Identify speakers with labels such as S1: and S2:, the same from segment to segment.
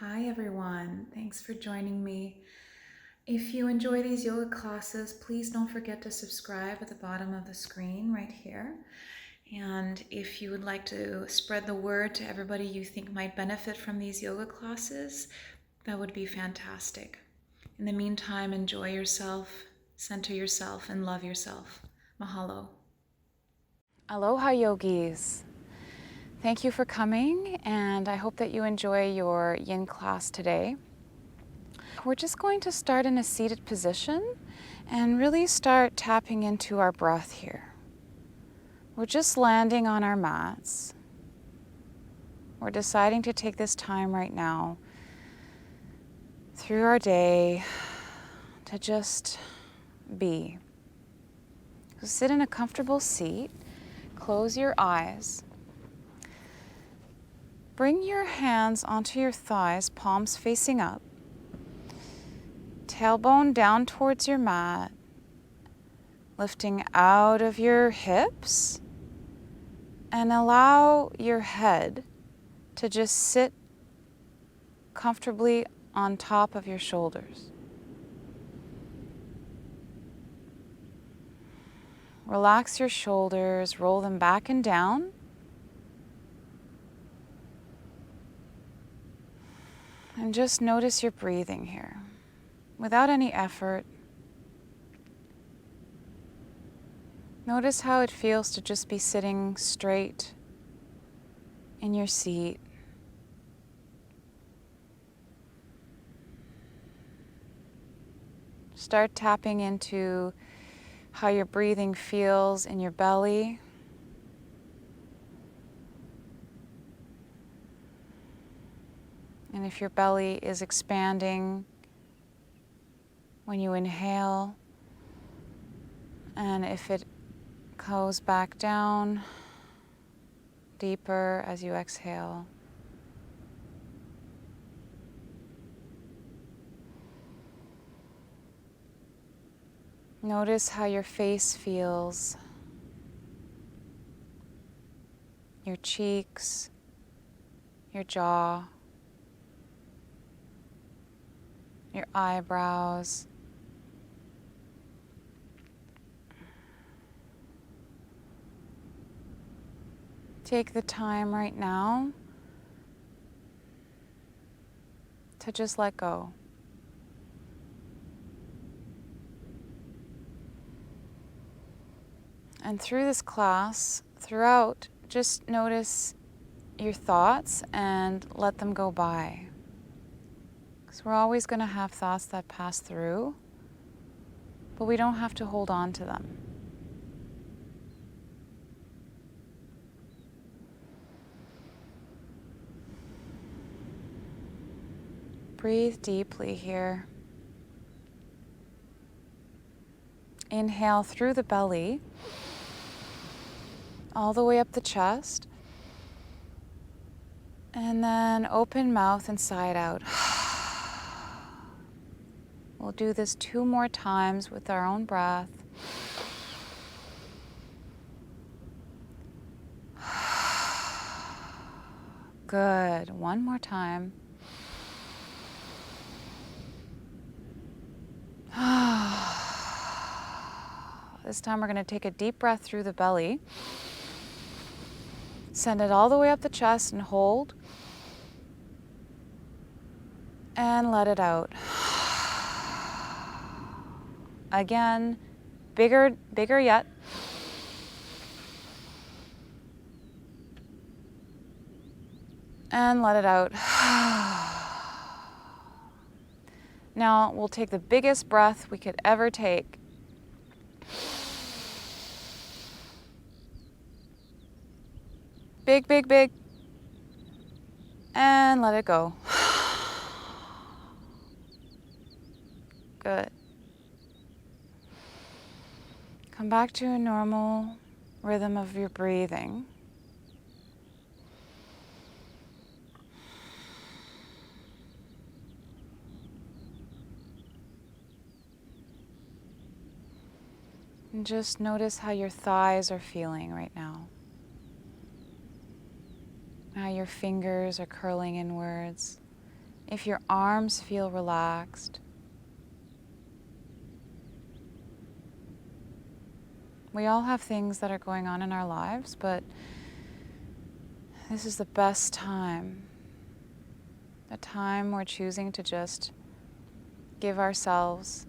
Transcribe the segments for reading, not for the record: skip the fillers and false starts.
S1: Hi everyone, thanks for joining me. If you enjoy these yoga classes, please don't forget to subscribe at the bottom of the screen right here. And if you would like to spread the word to everybody you think might benefit from these yoga classes, that would be fantastic. In the meantime, enjoy yourself, center yourself, and love yourself. Mahalo. Aloha yogis. Thank you for coming, and I hope that you enjoy your yin class today. We're just going to start in a seated position and really start tapping into our breath here. We're just landing on our mats. We're deciding to take this time right now through our day to just be. So sit in a comfortable seat, close your eyes. Bring your hands onto your thighs, palms facing up. Tailbone down towards your mat, lifting out of your hips, and allow your head to just sit comfortably on top of your shoulders. Relax your shoulders, roll them back and down. And just notice your breathing here, without any effort. Notice how it feels to just be sitting straight in your seat. Start tapping into how your breathing feels in your belly. And if your belly is expanding when you inhale, and if it goes back down deeper as you exhale. Notice how your face feels, your cheeks, your jaw, your eyebrows. Take the time right now to just let go. And through this class, throughout, just notice your thoughts and let them go by. Because we're always going to have thoughts that pass through, but we don't have to hold on to them. Breathe deeply here. Inhale through the belly, all the way up the chest, and then open mouth and side out. We'll do this 2 more times with our own breath. Good. 1 more time. This time we're going to take a deep breath through the belly. Send it all the way up the chest and hold. And let it out. Again, bigger yet. And let it out. Now we'll take the biggest breath we could ever take. Big, big, big. And let it go. Good. Come back to a normal rhythm of your breathing. And just notice how your thighs are feeling right now. How your fingers are curling inwards. if your arms feel relaxed. We all have things that are going on in our lives, but this is the best time. The time we're choosing to just give ourselves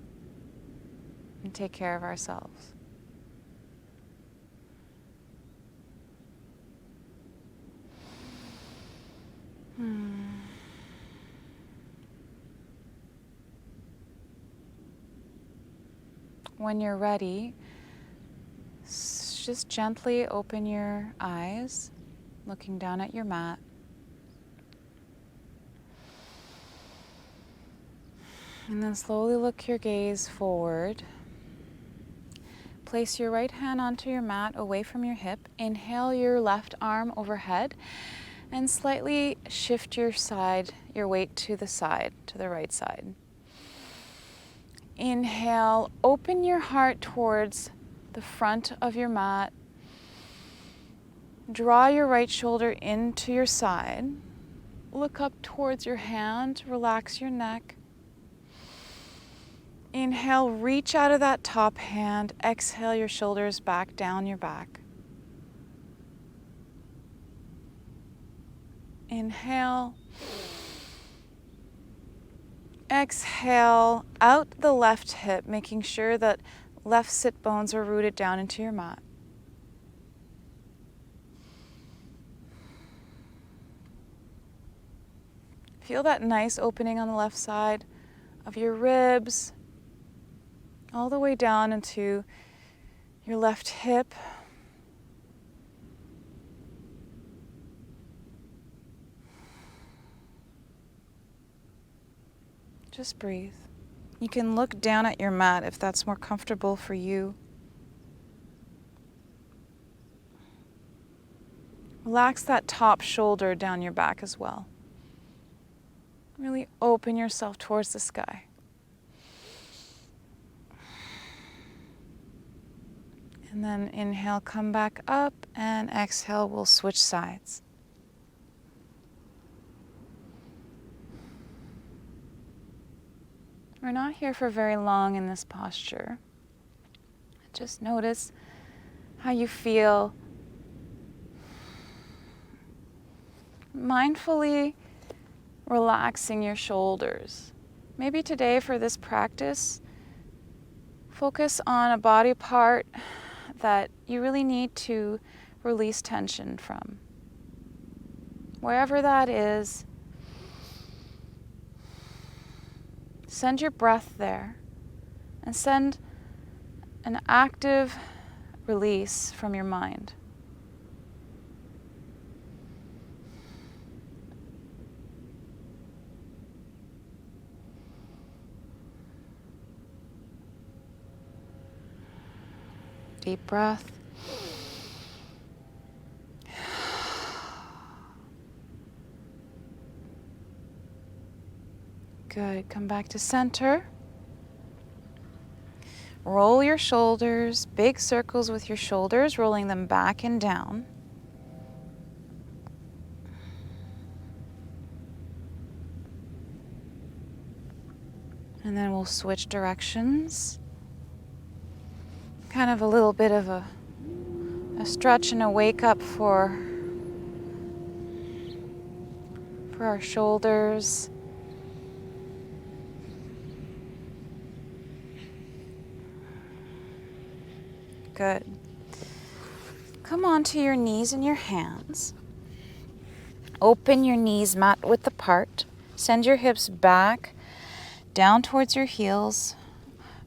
S1: and take care of ourselves. When you're ready, just gently open your eyes, looking down at your mat. And then slowly look your gaze forward. Place your right hand onto your mat away from your hip. Inhale your left arm overhead and slightly shift your weight to the side, to the right side. Inhale, open your heart towards the front of your mat. Draw your right shoulder into your side. Look up towards your hand, relax your neck. Inhale, reach out of that top hand. Exhale your shoulders back down your back. Inhale. Exhale out the left hip, making sure that left sit bones are rooted down into your mat. Feel that nice opening on the left side of your ribs, all the way down into your left hip. Just breathe. You can look down at your mat if that's more comfortable for you. Relax that top shoulder down your back as well. Really open yourself towards the sky. And then inhale, come back up, and exhale, we'll switch sides. We're not here for very long in this posture. Just notice how you feel. Mindfully relaxing your shoulders. Maybe today for this practice, focus on a body part that you really need to release tension from. Wherever that is, send your breath there and send an active release from your mind. Deep breath. Good. Come back to center. Roll your shoulders, big circles with your shoulders, rolling them back and down. And then we'll switch directions. Kind of a little bit of a stretch and a wake up for our shoulders. Good. Come onto your knees and your hands. Open your knees mat width apart. Send your hips back, down towards your heels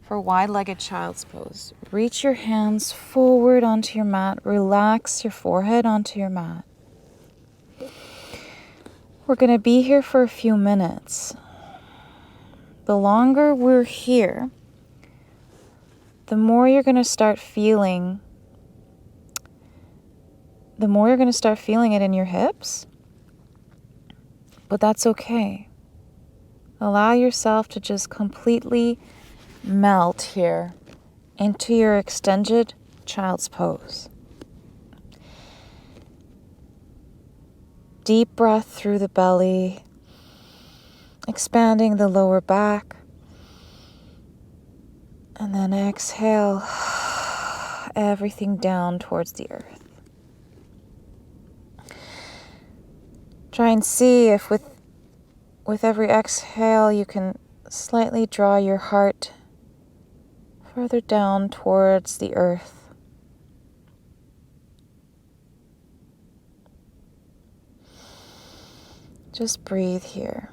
S1: for wide-legged child's pose. Reach your hands forward onto your mat. Relax your forehead onto your mat. We're going to be here for a few minutes. The longer we're here, the more you're going to start feeling it in your hips. But that's okay. Allow yourself to just completely melt here into your extended child's pose. Deep breath through the belly. expanding the lower back. And then exhale everything down towards the earth. Try and see if with every exhale you can slightly draw your heart further down towards the earth. Just breathe here.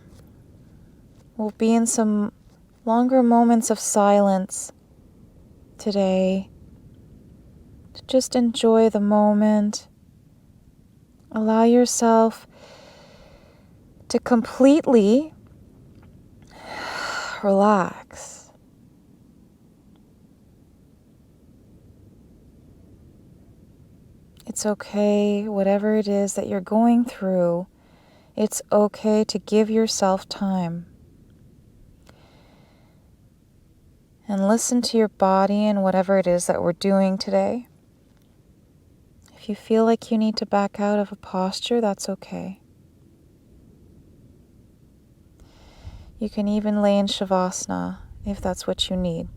S1: We'll be in some longer moments of silence today to just enjoy the moment. Allow yourself to completely relax. It's okay, whatever it is that you're going through, it's okay to give yourself time. And listen to your body and whatever it is that we're doing today. If you feel like you need to back out of a posture, that's okay. You can even lay in shavasana if that's what you need.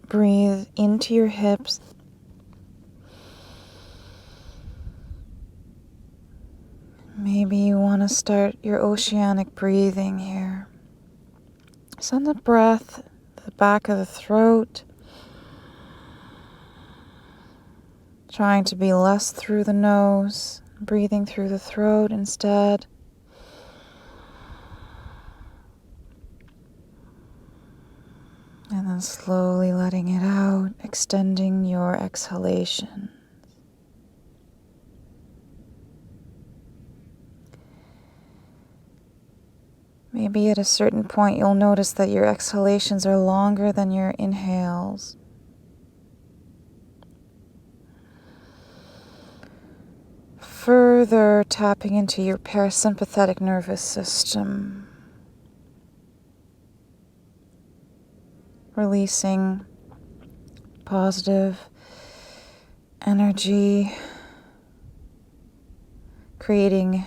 S1: Breathe into your hips. Maybe you want to start your oceanic breathing here. Send the breath to the back of the throat, trying to be less through the nose, breathing through the throat instead. And then slowly letting it out, extending your exhalation. Maybe at a certain point you'll notice that your exhalations are longer than your inhales. Further tapping into your parasympathetic nervous system. Releasing positive energy, creating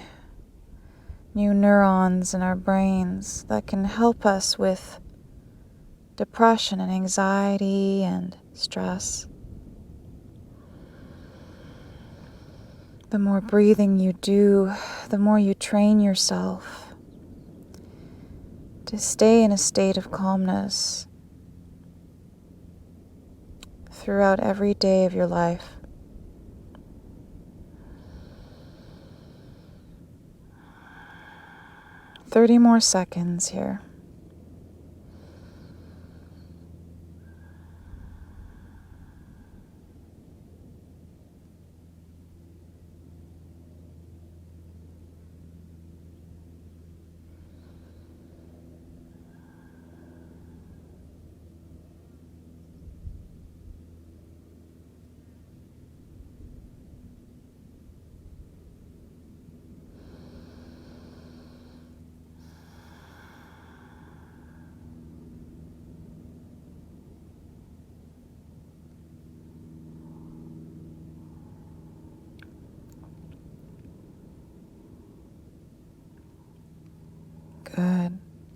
S1: new neurons in our brains that can help us with depression and anxiety and stress. The more breathing you do, the more you train yourself to stay in a state of calmness throughout every day of your life. "30 more seconds here.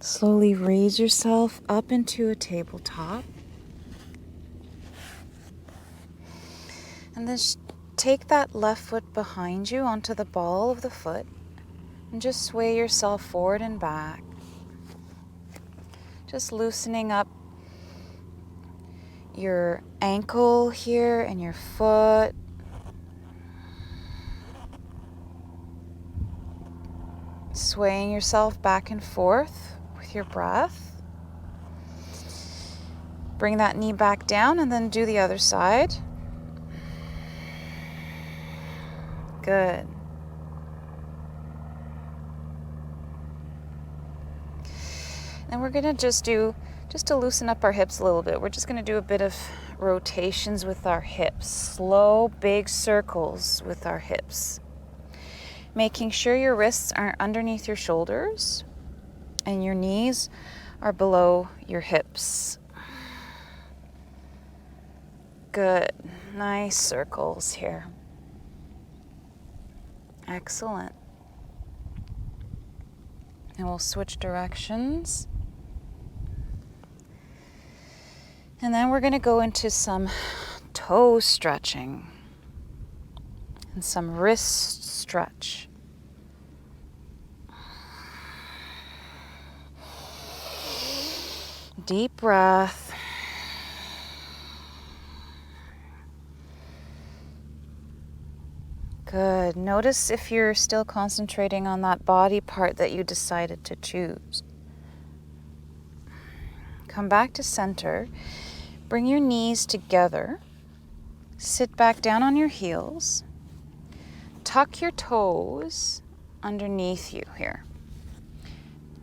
S1: Slowly raise yourself up into a tabletop. And then take that left foot behind you onto the ball of the foot and just sway yourself forward and back. Just loosening up your ankle here and your foot. Swaying yourself back and forth with your breath. Bring that knee back down and then do the other side. Good. And we're going to just to loosen up our hips a little bit, we're just going to do a bit of rotations with our hips. Slow, big circles with our hips. Making sure your wrists are underneath your shoulders and your knees are below your hips. Good. Nice circles here. Excellent. And we'll switch directions. And then we're going to go into some toe stretching and some wrist stretch. Deep breath. Good. Notice if you're still concentrating on that body part that you decided to choose. Come back to center. Bring your knees together. Sit back down on your heels. Tuck your toes underneath you here.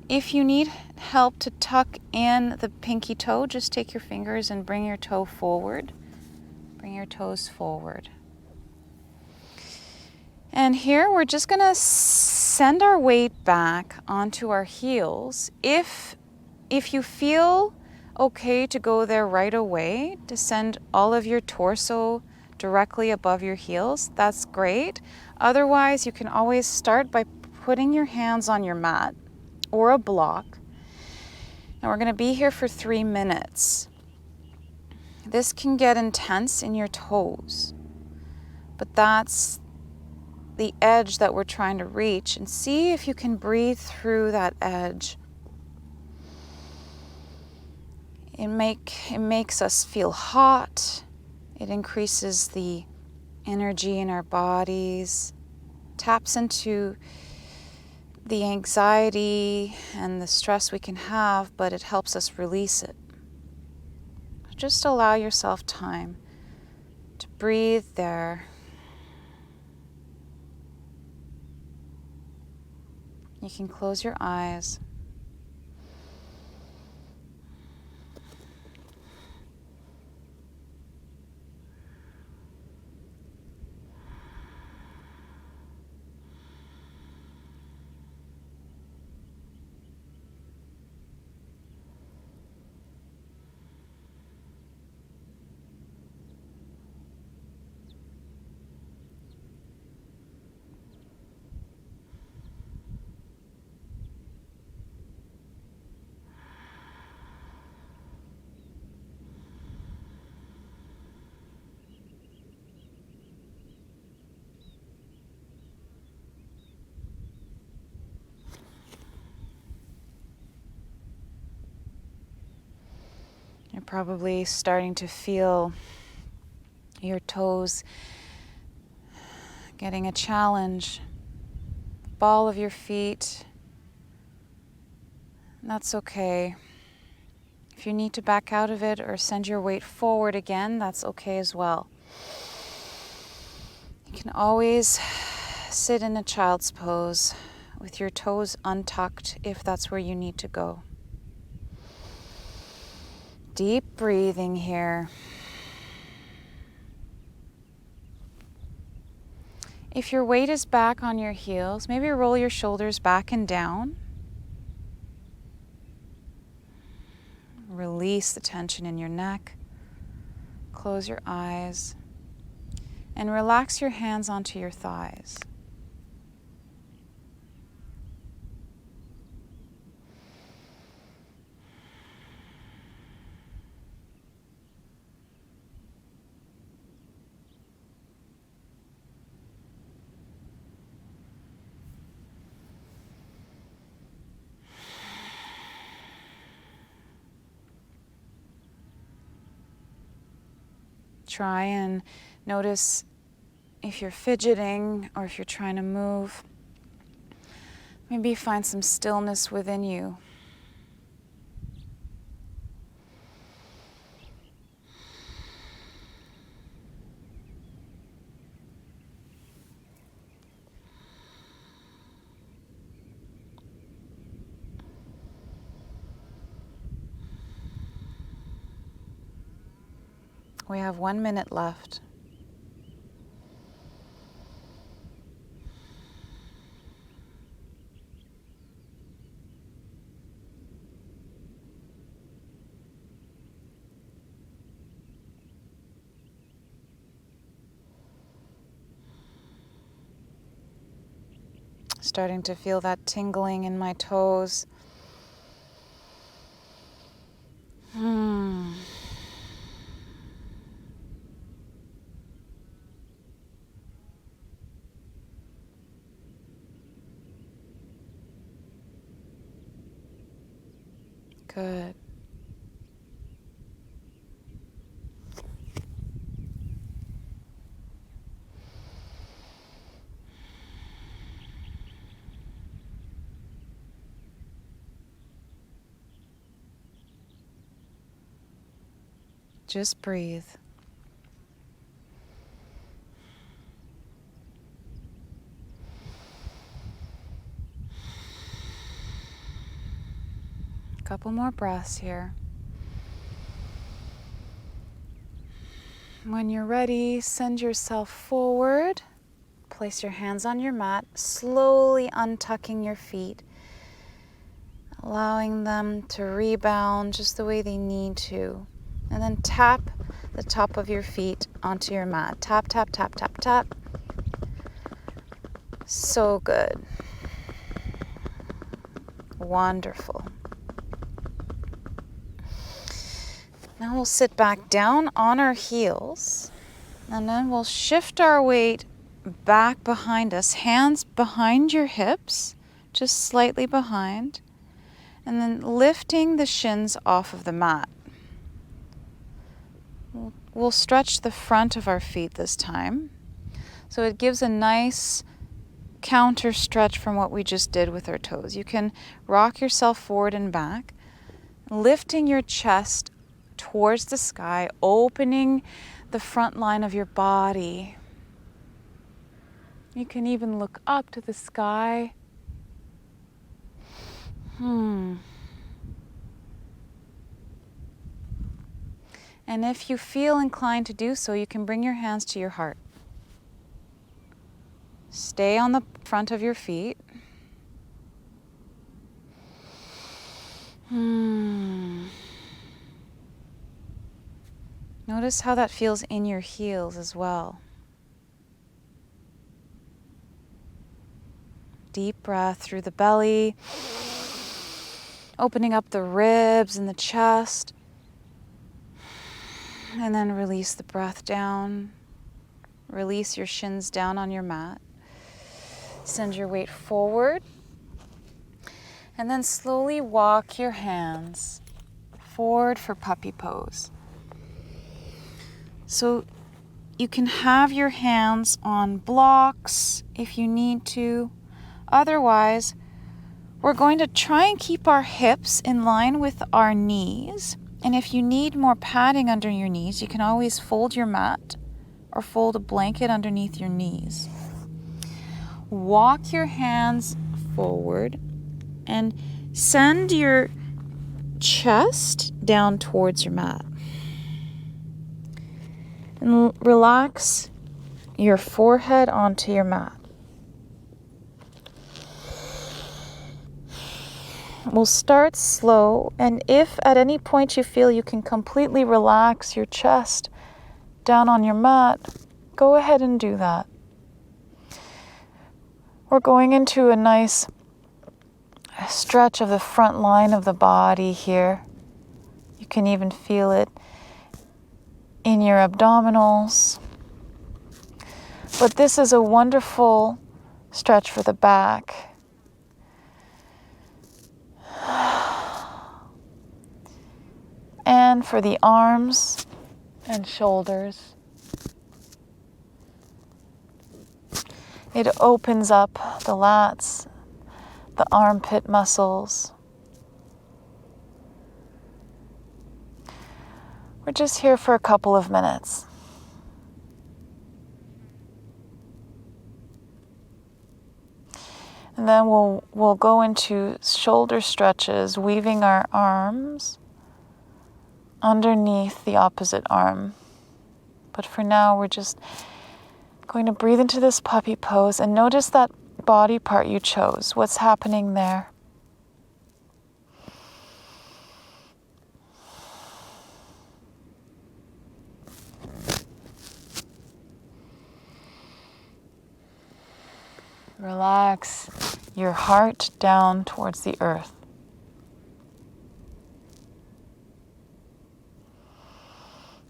S1: If you need help to tuck in the pinky toe, just take your fingers and bring your toe forward. Bring your toes forward. And here we're just going to send our weight back onto our heels. If you feel okay to go there right away, to send all of your torso directly above your heels, that's great. Otherwise, you can always start by putting your hands on your mat or a block. And we're going to be here for 3 minutes. This can get intense in your toes, but that's the edge that we're trying to reach, and see if you can breathe through that edge. It makes us feel hot. It increases the energy in our bodies, taps into the anxiety and the stress we can have, but it helps us release it. Just allow yourself time to breathe there. You can close your eyes. You're probably starting to feel your toes getting a challenge. Ball of your feet. That's okay. If you need to back out of it or send your weight forward again, that's okay as well. You can always sit in a child's pose with your toes untucked if that's where you need to go. Deep breathing here. If your weight is back on your heels, maybe roll your shoulders back and down. Release the tension in your neck. Close your eyes. And relax your hands onto your thighs. try and notice if you're fidgeting or if you're trying to move. Maybe find some stillness within you. We have 1 minute left. Starting to feel that tingling in my toes. Good. Just breathe. A couple more breaths here. When you're ready, send yourself forward. Place your hands on your mat, slowly untucking your feet, allowing them to rebound just the way they need to. And then tap the top of your feet onto your mat. Tap, tap, tap, tap, tap. So good. Wonderful. Now we'll sit back down on our heels, and then we'll shift our weight back behind us, hands behind your hips, just slightly behind, and then lifting the shins off of the mat. We'll stretch the front of our feet this time, so it gives a nice counter stretch from what we just did with our toes. You can rock yourself forward and back, lifting your chest towards the sky, opening the front line of your body. You can even look up to the sky. And if you feel inclined to do so, you can bring your hands to your heart. Stay on the front of your feet. Notice how that feels in your heels as well. Deep breath through the belly, opening up the ribs and the chest. And then release the breath down. Release your shins down on your mat. Send your weight forward. And then slowly walk your hands forward for puppy pose. So you can have your hands on blocks if you need to. Otherwise, we're going to try and keep our hips in line with our knees. And if you need more padding under your knees, you can always fold your mat or fold a blanket underneath your knees. Walk your hands forward and send your chest down towards your mat. And relax your forehead onto your mat. We'll start slow, and if at any point you feel you can completely relax your chest down on your mat, go ahead and do that. We're going into a nice stretch of the front line of the body here. You can even feel it in your abdominals. But this is a wonderful stretch for the back. And for the arms and shoulders.
S2: It opens up the lats, the armpit muscles. We're just here for a couple of minutes. And then we'll go into shoulder stretches, weaving our arms underneath the opposite arm. But for now, we're just going to breathe into this puppy pose and notice that body part you chose. What's happening there? Relax your heart down towards the earth.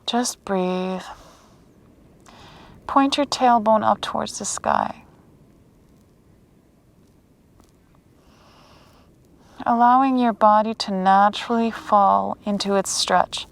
S2: Just breathe. Point your tailbone up towards the sky. Allowing your body to naturally fall into its stretch.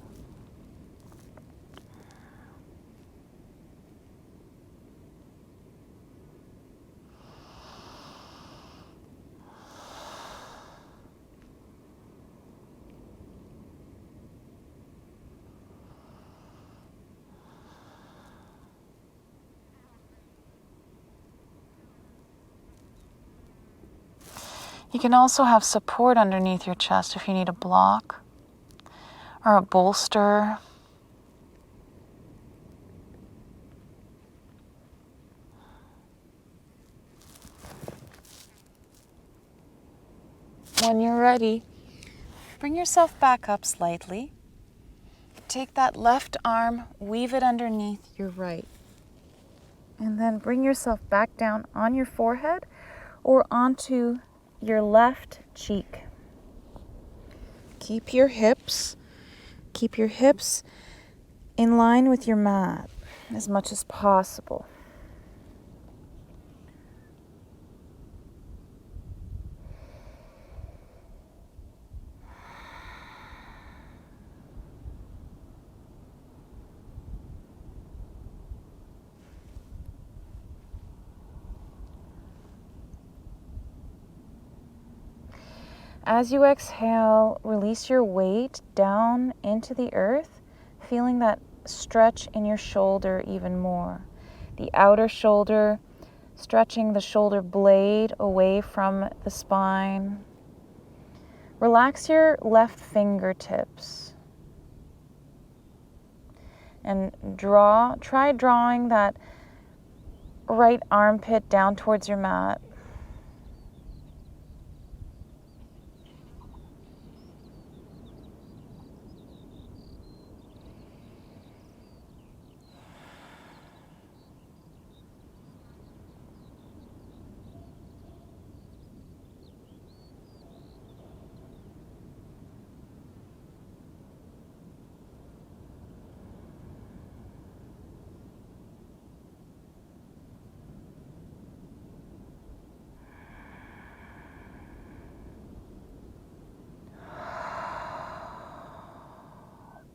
S2: You can also have support underneath your chest if you need a block or a bolster. When you're ready, bring yourself back up slightly. Take that left arm, weave it underneath your right. And then bring yourself back down on your forehead or onto your left cheek. Keep your hips in line with your mat as much as possible. As you exhale, release your weight down into the earth, feeling that stretch in your shoulder even more. The outer shoulder, stretching the shoulder blade away from the spine. Relax your left fingertips. And try drawing that right armpit down towards your mat.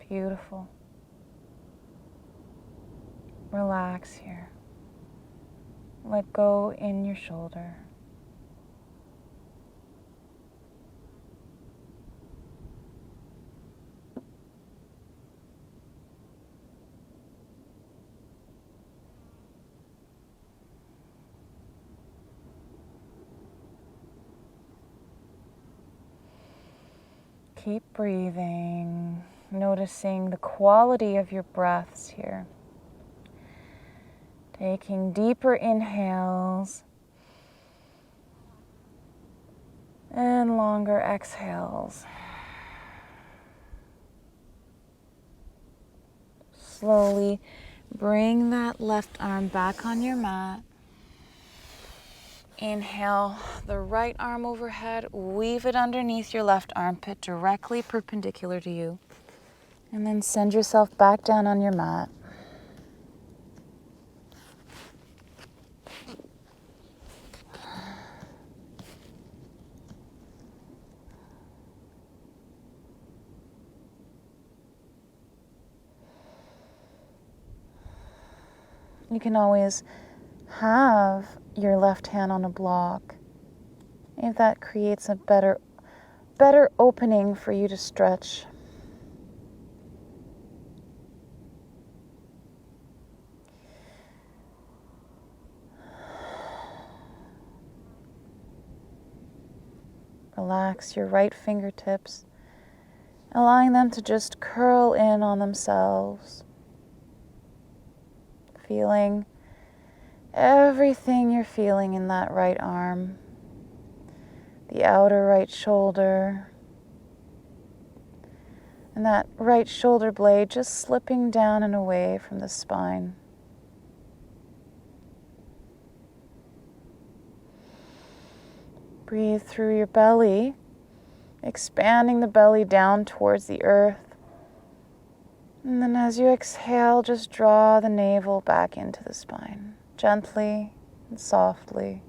S2: Beautiful. Relax here. Let go in your shoulder. Keep breathing, noticing the quality of your breaths here. Taking deeper inhales and longer exhales. Slowly bring that left arm back on your mat. Inhale the right arm overhead, weave it underneath your left armpit, directly perpendicular to you. And then send yourself back down on your mat. You can always have your left hand on a block, if that creates a better opening for you to stretch. Relax your right fingertips, allowing them to just curl in on themselves. Feeling everything you're feeling in that right arm, the outer right shoulder, and that right shoulder blade just slipping down and away from the spine. Breathe through your belly, expanding the belly down towards the earth. And then as you exhale, just draw the navel back into the spine, gently and softly.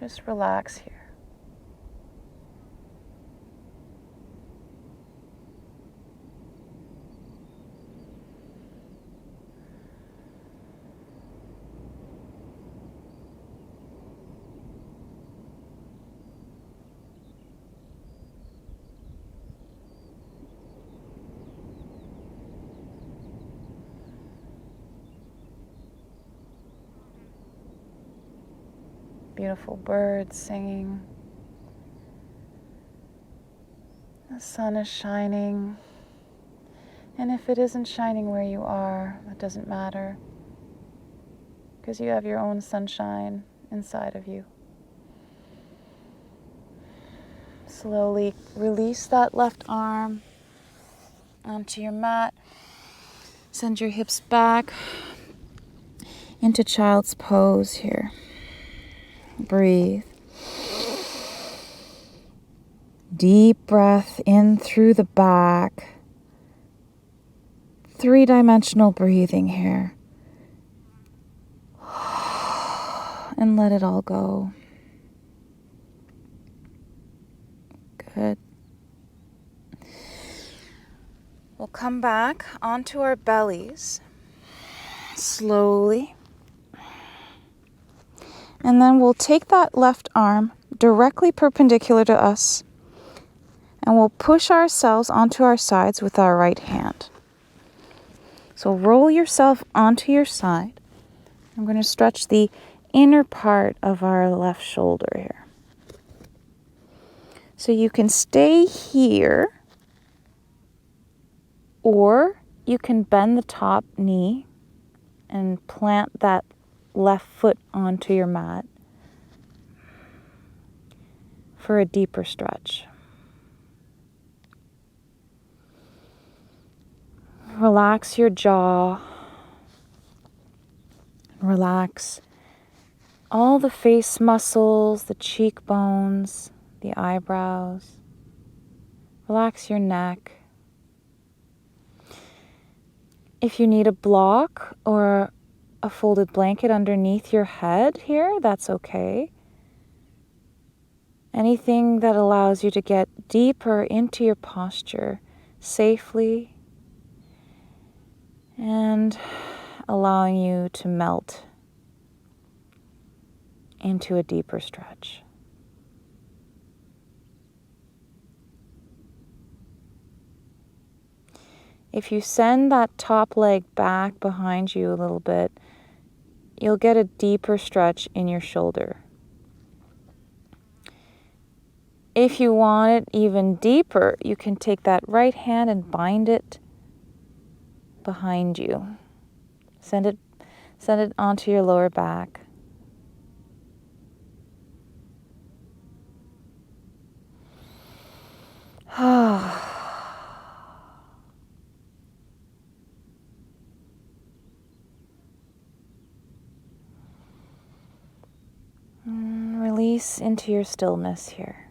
S2: Just relax here. Beautiful birds singing. The sun is shining. And if it isn't shining where you are, that doesn't matter, because you have your own sunshine inside of you. Slowly release that left arm onto your mat. Send your hips back into child's pose here. Breathe. Deep breath in through the back. 3-dimensional breathing here. And let it all go. Good. We'll come back onto our bellies slowly. And then we'll take that left arm directly perpendicular to us, and we'll push ourselves onto our sides with our right hand. So roll yourself onto your side. I'm going to stretch the inner part of our left shoulder here. So you can stay here, or you can bend the top knee and plant that left foot onto your mat for a deeper stretch. Relax your jaw. Relax all the face muscles, the cheekbones, the eyebrows. Relax your neck. If you need a block or a folded blanket underneath your head here, that's okay. Anything that allows you to get deeper into your posture safely and allowing you to melt into a deeper stretch. If you send that top leg back behind you a little bit, you'll get a deeper stretch in your shoulder. If you want it even deeper, you can take that right hand and bind it behind you. Send it onto your lower back. Release into your stillness here.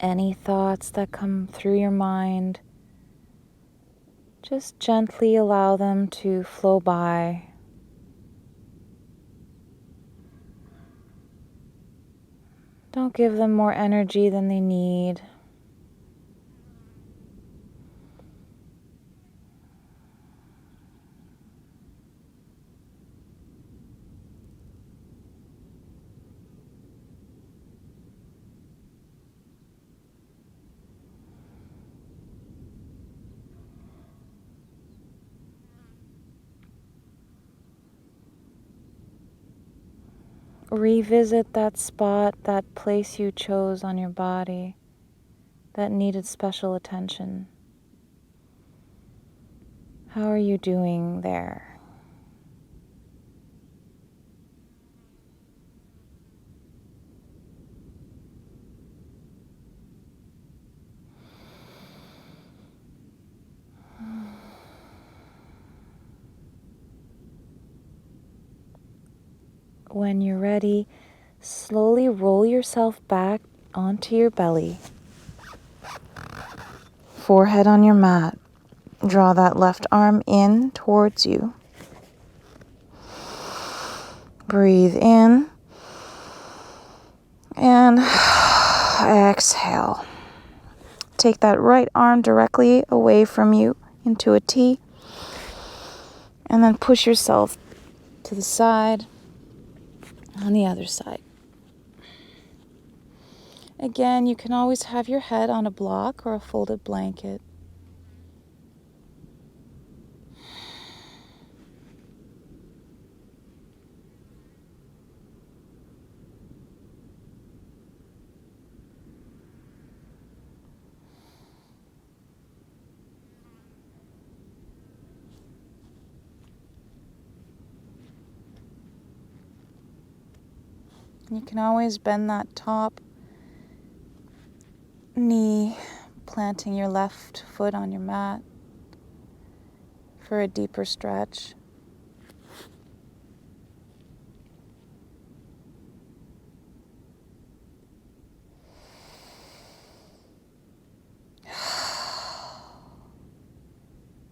S2: Any thoughts that come through your mind, just gently allow them to flow by. Don't give them more energy than they need. Revisit that spot, that place you chose on your body that needed special attention. How are you doing there? When you're ready, slowly roll yourself back onto your belly. Forehead on your mat. Draw that left arm in towards you. Breathe in and exhale. Take that right arm directly away from you into a T, and then push yourself to the side on the other side. Again, you can always have your head on a block or a folded blanket. You can always bend that top knee, planting your left foot on your mat for a deeper stretch.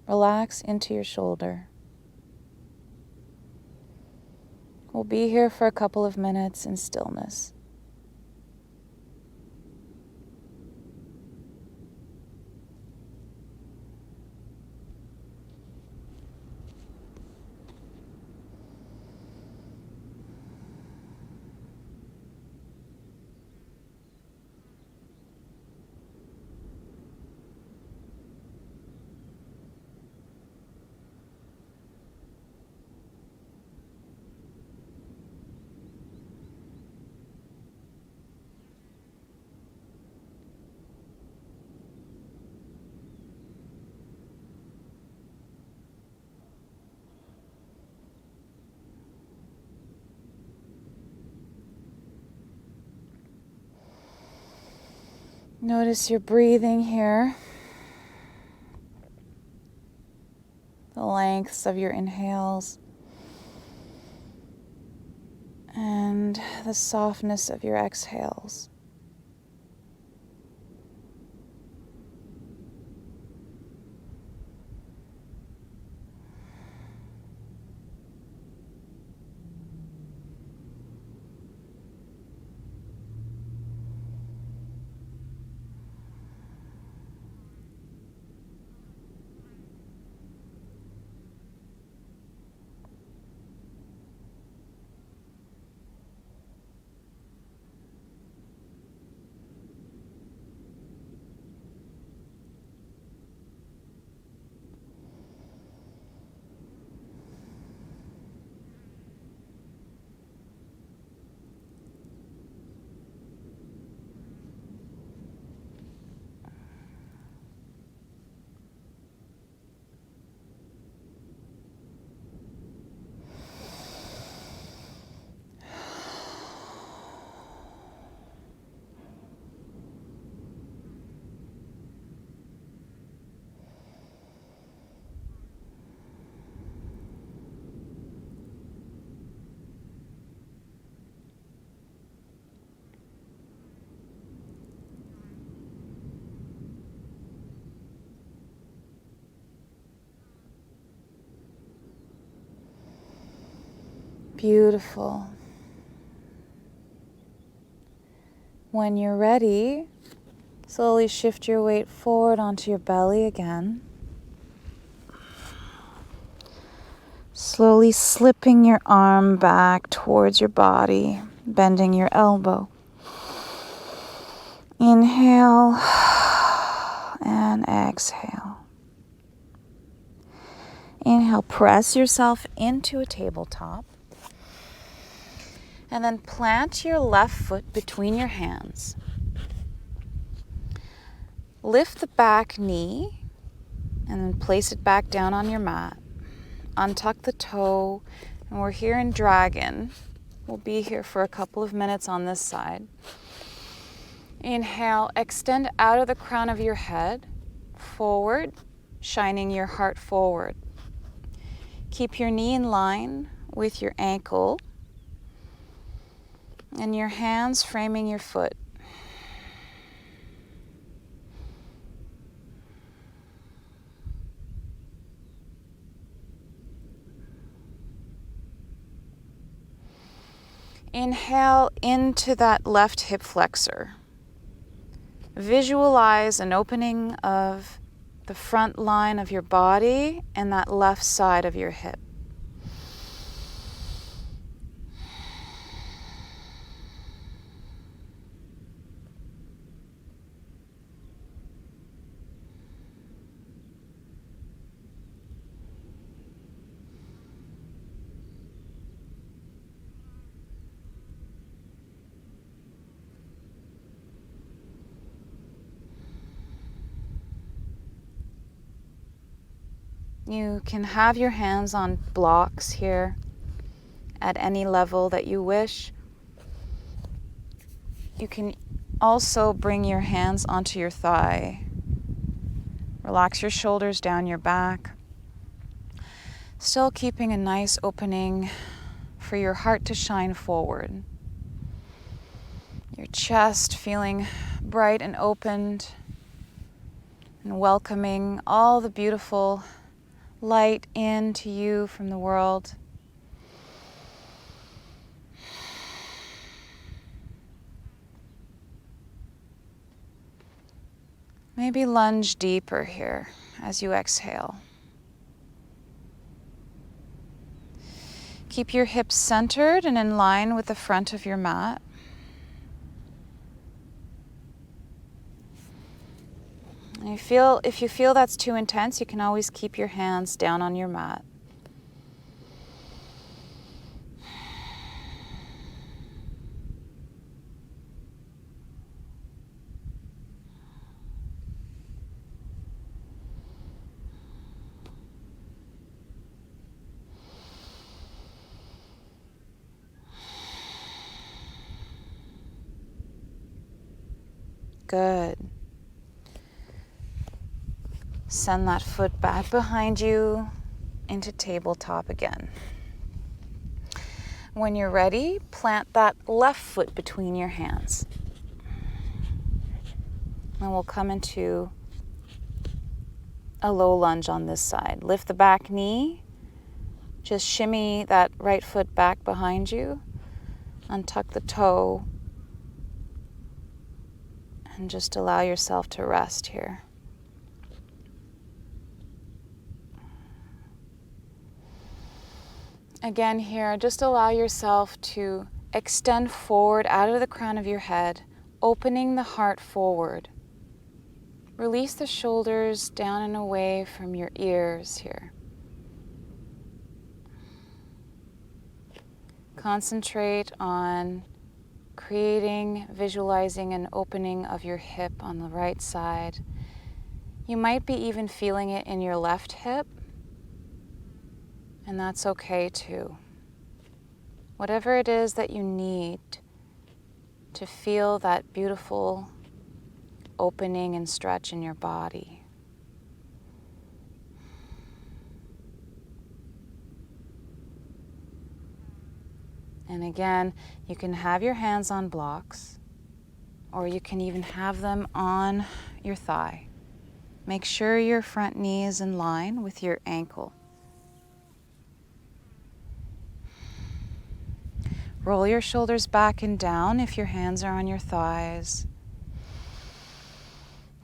S2: Relax into your shoulder. We'll be here for a couple of minutes in stillness. Notice your breathing here. The lengths of your inhales and the softness of your exhales. Beautiful. When you're ready, slowly shift your weight forward onto your belly again. Slowly slipping your arm back towards your body, bending your elbow. Inhale and exhale. Inhale, press yourself into a tabletop. And then plant your left foot between your hands. Lift the back knee and then place it back down on your mat. Untuck the toe, and we're here in dragon. We'll be here for a couple of minutes on this side. Inhale, extend out of the crown of your head, forward, shining your heart forward. Keep your knee in line with your ankle and your hands framing your foot. Inhale into that left hip flexor. Visualize an opening of the front line of your body and that left side of your hip. You can have your hands on blocks here at any level that you wish. You can also bring your hands onto your thigh. Relax your shoulders down your back. Still keeping a nice opening for your heart to shine forward. Your chest feeling bright and opened and welcoming all the beautiful light into you from the world. Maybe lunge deeper here as you exhale. Keep your hips centered and in line with the front of your mat. And if you feel that's too intense, you can always keep your hands down on your mat. Good. Send that foot back behind you into tabletop again. When you're ready, plant that left foot between your hands. And we'll come into a low lunge on this side. Lift the back knee. Just shimmy that right foot back behind you. Untuck the toe. And just allow yourself to rest here. Again here, just allow yourself to extend forward out of the crown of your head, opening the heart forward. Release the shoulders down and away from your ears here. Concentrate on visualizing an opening of your hip on the right side. You might be even feeling it in your left hip. And that's okay too. Whatever it is that you need to feel that beautiful opening and stretch in your body. And again, you can have your hands on blocks, or you can even have them on your thigh. Make sure your front knee is in line with your ankle. Roll your shoulders back and down if your hands are on your thighs.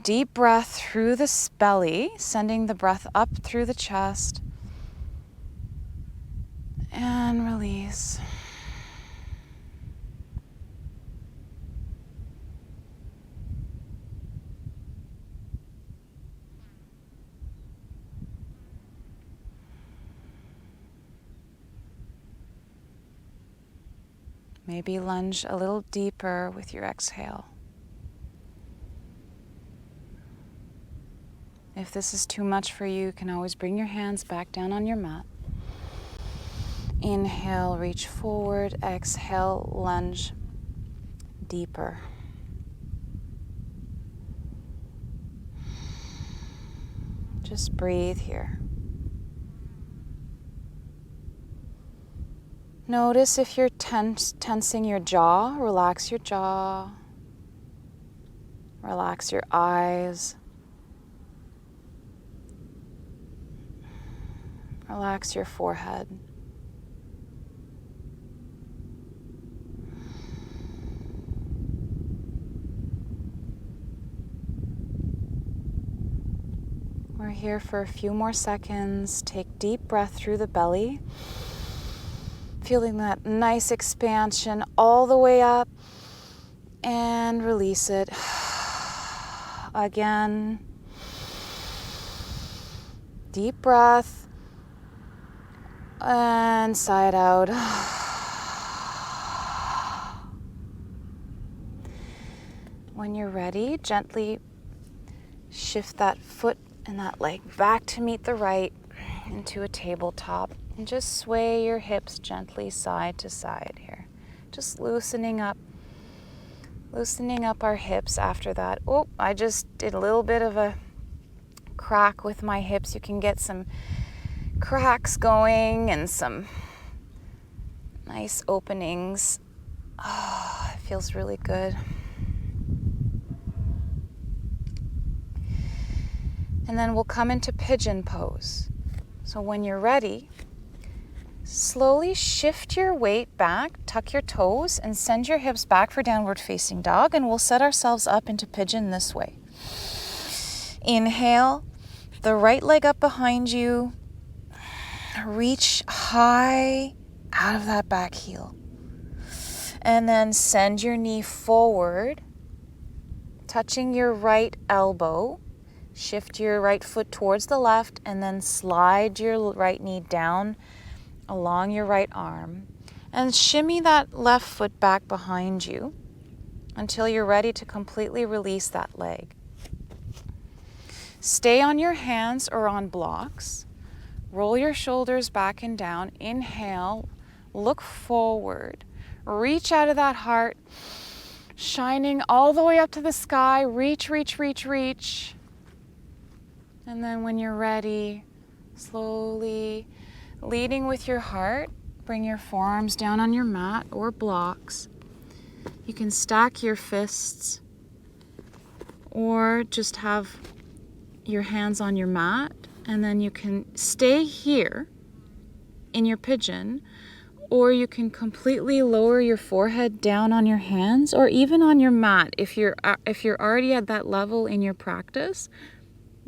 S2: Deep breath through the belly, sending the breath up through the chest. And release. Maybe lunge a little deeper with your exhale. If this is too much for you, you can always bring your hands back down on your mat. Inhale, reach forward. Exhale, lunge deeper. Just breathe here. Notice if you're tensing your jaw, relax your jaw. Relax your eyes. Relax your forehead. We're here for a few more seconds. Take deep breath through the belly. Feeling that nice expansion all the way up. And release it. Again. Deep breath. And sigh it out. When you're ready, gently shift that foot and that leg back to meet the right into a tabletop. And just sway your hips gently side to side here. Just loosening up our hips after that. Oh, I just did a little bit of a crack with my hips. You can get some cracks going and some nice openings. Oh, it feels really good. And then we'll come into pigeon pose. So when you're ready, slowly shift your weight back, tuck your toes, and send your hips back for downward facing dog, and we'll set ourselves up into pigeon this way. Inhale, the right leg up behind you. Reach high out of that back heel. And then send your knee forward, touching your right elbow. Shift your right foot towards the left, and then slide your right knee down along your right arm. And shimmy that left foot back behind you until you're ready to completely release that leg. Stay on your hands or on blocks. Roll your shoulders back and down. Inhale, look forward. Reach out of that heart, shining all the way up to the sky. Reach, reach, reach, reach. And then when you're ready, slowly, leading with your heart, bring your forearms down on your mat or blocks. You can stack your fists or just have your hands on your mat, and then you can stay here in your pigeon, or you can completely lower your forehead down on your hands or even on your mat. If you're already at that level in your practice,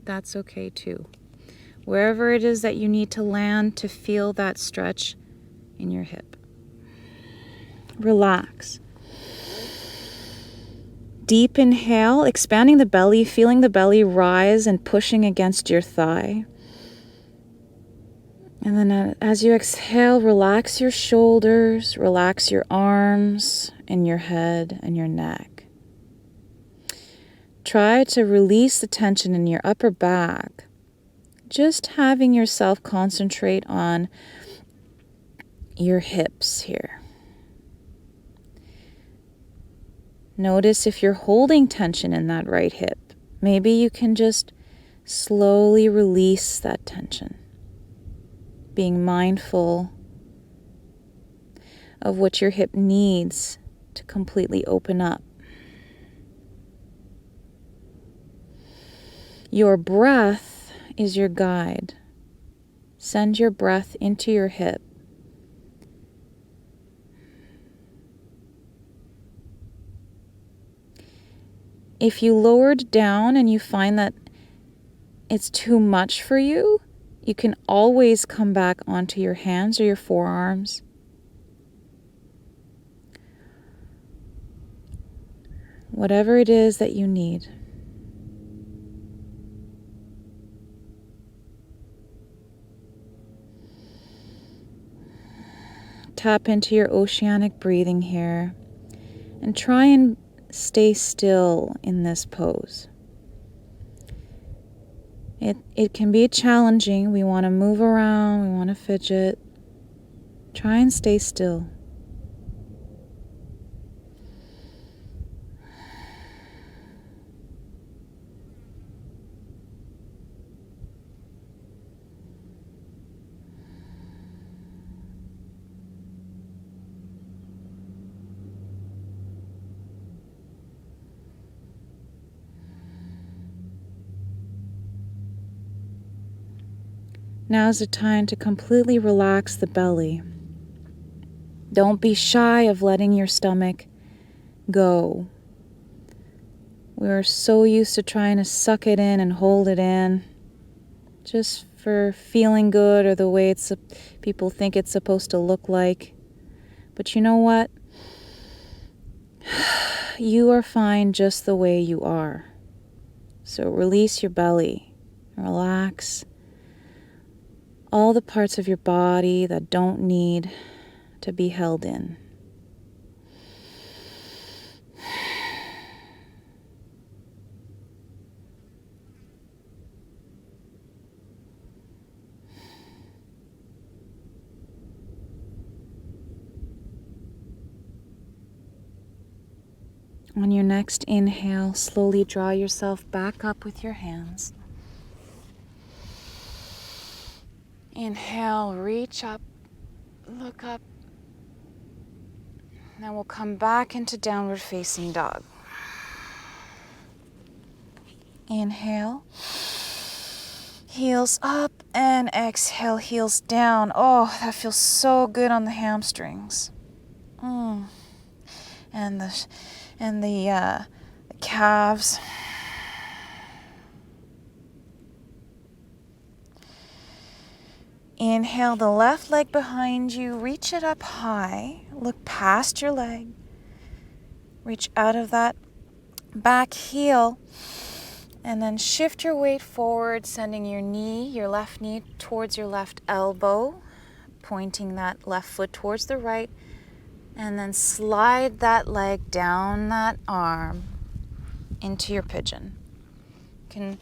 S2: that's okay too. Wherever it is that you need to land to feel that stretch in your hip. Relax. Deep inhale, expanding the belly, feeling the belly rise and pushing against your thigh. And then as you exhale, relax your shoulders, relax your arms and your head and your neck. Try to release the tension in your upper back. Just having yourself concentrate on your hips here. Notice if you're holding tension in that right hip. Maybe you can just slowly release that tension. Being mindful of what your hip needs to completely open up. Your breath is your guide. Send your breath into your hip. If you lowered down and you find that it's too much for you, you can always come back onto your hands or your forearms. Whatever it is that you need. Tap into your oceanic breathing here and try and stay still in this pose. It can be challenging. We want to move around, we want to fidget. Try and stay still. Now's the time to completely relax the belly. Don't be shy of letting your stomach go. We are so used to trying to suck it in and hold it in just for feeling good or the way people think it's supposed to look like. But you know what? You are fine just the way you are. So release your belly. Relax all the parts of your body that don't need to be held in. On your next inhale, slowly draw yourself back up with your hands. Inhale, reach up, look up. Then we'll come back into downward facing dog. Inhale, heels up, and exhale, heels down. Oh, that feels so good on the hamstrings. And the calves. Inhale the left leg behind you, reach it up high, look past your leg, reach out of that back heel, and then shift your weight forward, sending your left knee towards your left elbow, pointing that left foot towards the right, and then slide that leg down that arm into your pigeon. You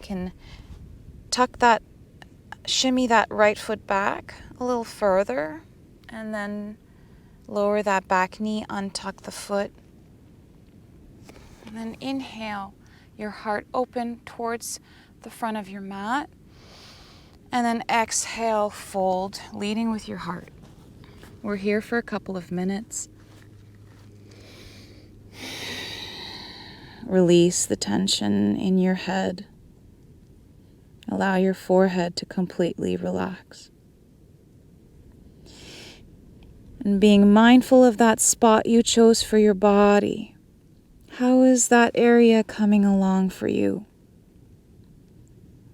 S2: can shimmy that right foot back a little further, and then lower that back knee, untuck the foot. And then inhale, your heart open towards the front of your mat. And then exhale, fold, leading with your heart. We're here for a couple of minutes. Release the tension in your head. Allow your forehead to completely relax. And being mindful of that spot you chose for your body. How is that area coming along for you?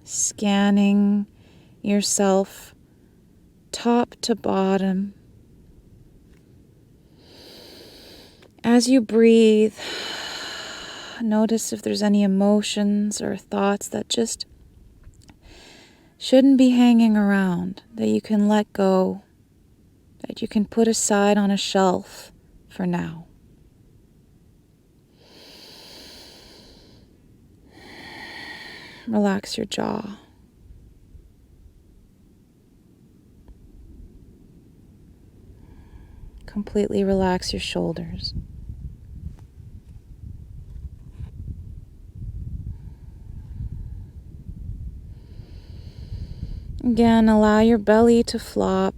S2: Scanning yourself top to bottom. As you breathe, notice if there's any emotions or thoughts that just shouldn't be hanging around, that you can let go, that you can put aside on a shelf for now. Relax your jaw. Completely relax your shoulders. Again, allow your belly to flop.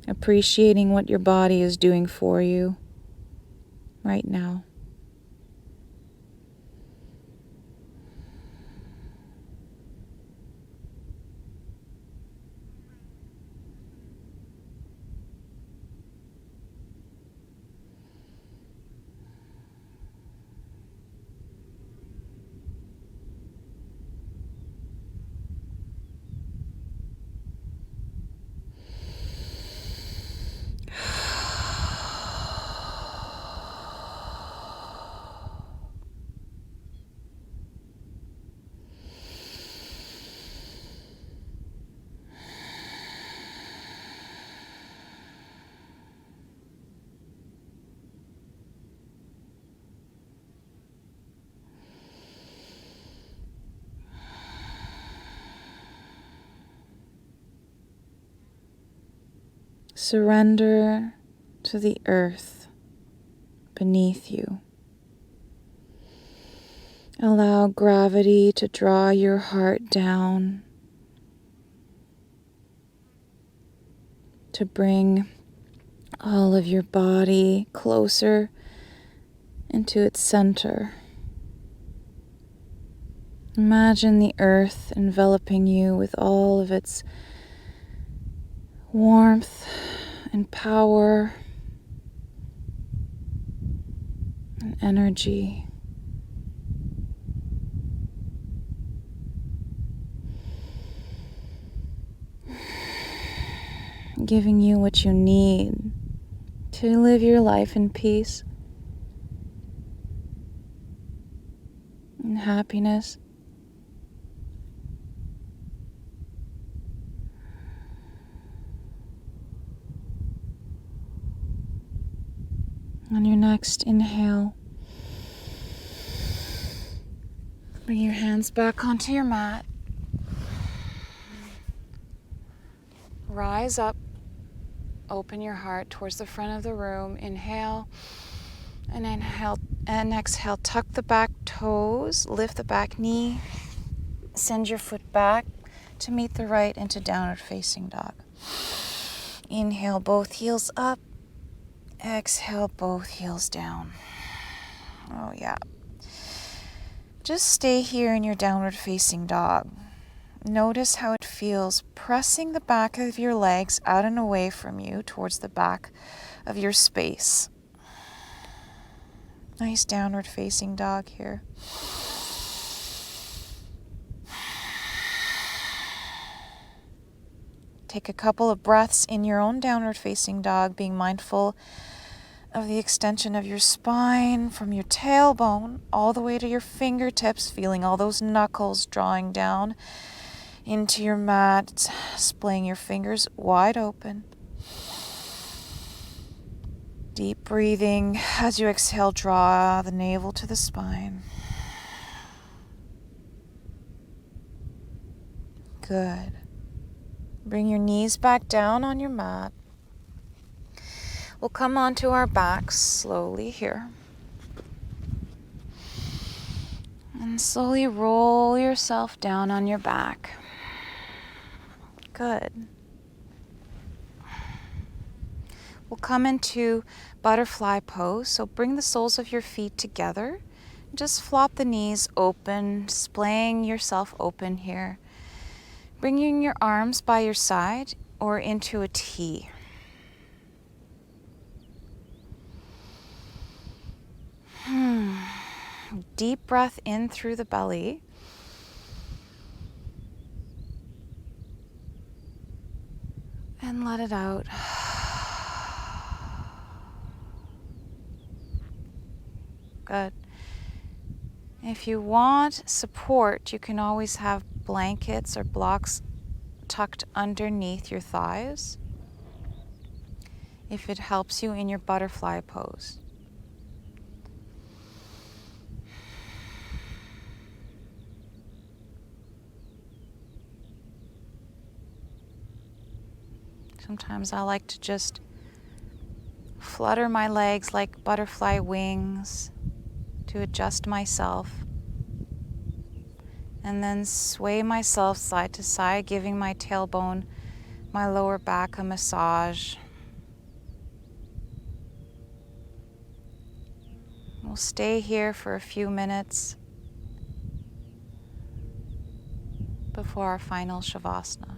S2: Appreciating what your body is doing for you right now. Surrender to the earth beneath you. Allow gravity to draw your heart down, to bring all of your body closer into its center. Imagine the earth enveloping you with all of its warmth and power and energy. Giving you what you need to live your life in peace and happiness. On your next inhale, bring your hands back onto your mat. Rise up, open your heart towards the front of the room. Inhale and exhale. Tuck the back toes, lift the back knee, send your foot back to meet the right into downward facing dog. Inhale, both heels up. Exhale, both heels down. Oh yeah. Just stay here in your downward facing dog. Notice how it feels pressing the back of your legs out and away from you towards the back of your space. Nice downward facing dog here. Take a couple of breaths in your own downward facing dog, being mindful of the extension of your spine from your tailbone all the way to your fingertips, feeling all those knuckles drawing down into your mat, displaying your fingers wide open. Deep breathing. As you exhale, draw the navel to the spine. Good. Bring your knees back down on your mat. We'll come onto our backs slowly here. And slowly roll yourself down on your back. Good. We'll come into butterfly pose. So bring the soles of your feet together. Just flop the knees open, displaying yourself open here. Bringing your arms by your side or into a T. Deep breath in through the belly. And let it out. Good. If you want support, you can always have blankets or blocks tucked underneath your thighs if it helps you in your butterfly pose. Sometimes I like to just flutter my legs like butterfly wings to adjust myself, and then sway myself side to side, giving my tailbone, my lower back a massage. We'll stay here for a few minutes before our final shavasana.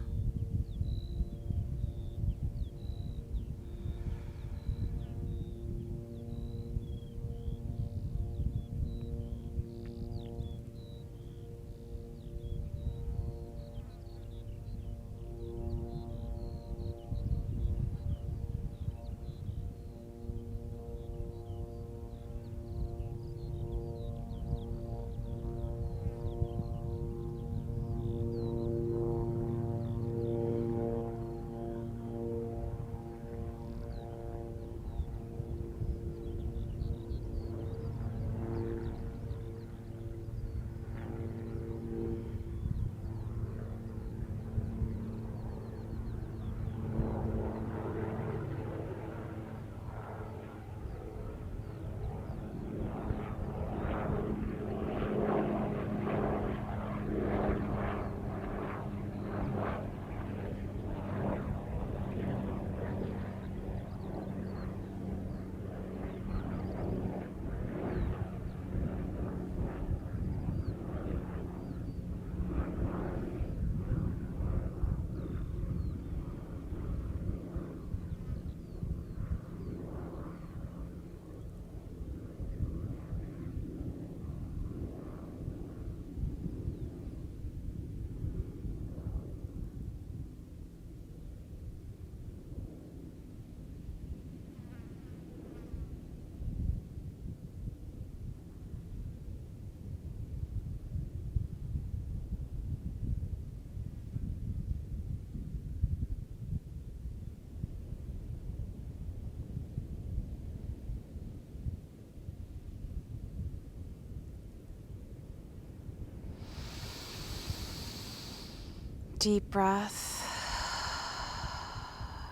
S2: deep breath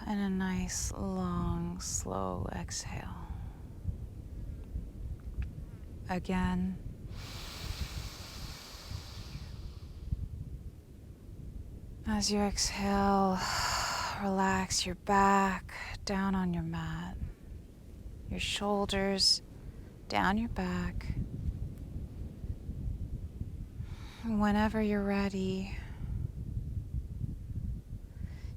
S2: and a nice, long, slow exhale. Again. As you exhale, relax your back down on your mat, your shoulders down your back. Whenever you're ready,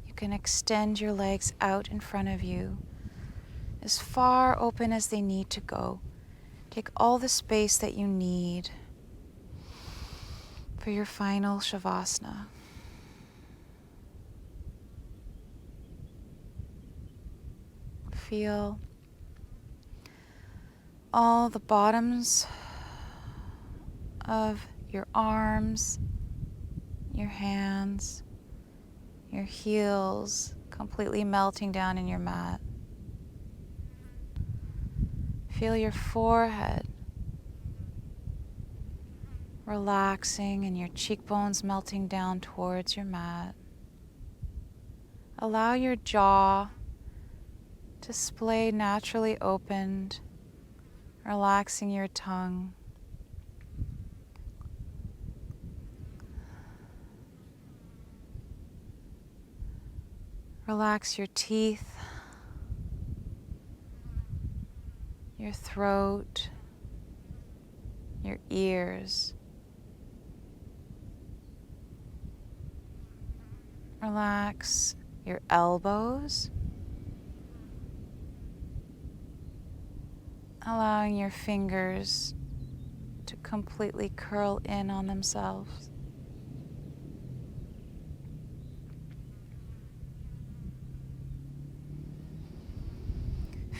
S2: you can extend your legs out in front of you, as far open as they need to go. Take all the space that you need for your final shavasana. Feel all the bottoms of your arms, your hands, your heels completely melting down in your mat. Feel your forehead relaxing and your cheekbones melting down towards your mat. Allow your jaw to splay naturally opened, relaxing your tongue. Relax your teeth, your throat, your ears. Relax your elbows, allowing your fingers to completely curl in on themselves.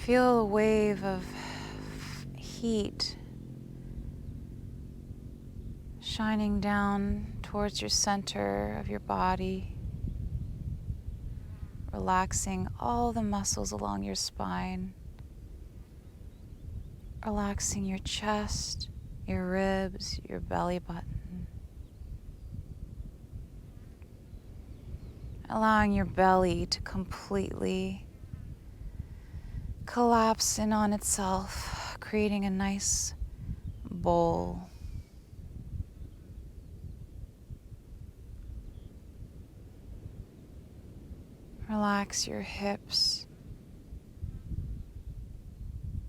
S2: Feel a wave of heat shining down towards your center of your body, relaxing all the muscles along your spine, relaxing your chest, your ribs, your belly button, allowing your belly to completely collapse in on itself, creating a nice bowl. Relax your hips,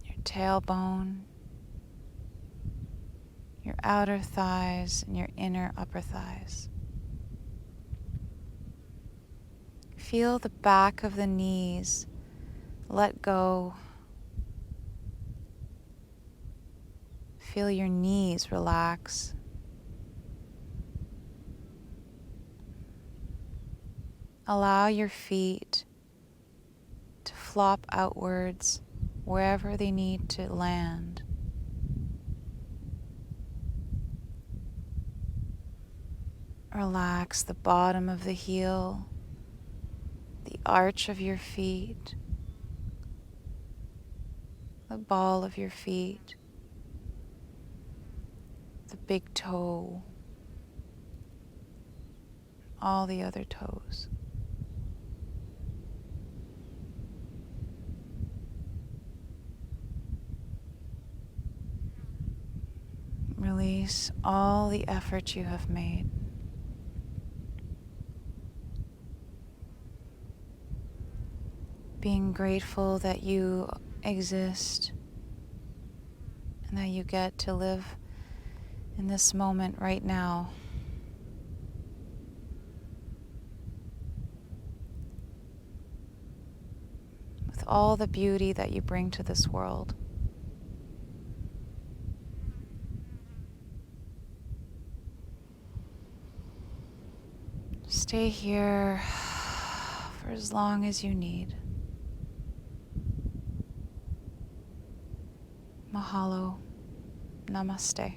S2: your tailbone, your outer thighs, and your inner upper thighs. Feel the back of the knees let go. Feel your knees relax. Allow your feet to flop outwards wherever they need to land. Relax the bottom of the heel, the arch of your feet, the ball of your feet, the big toe, all the other toes. Release all the effort you have made. Being grateful that you exist and that you get to live in this moment right now. With all the beauty that you bring to this world. Stay here for as long as you need. Mahalo. Namaste.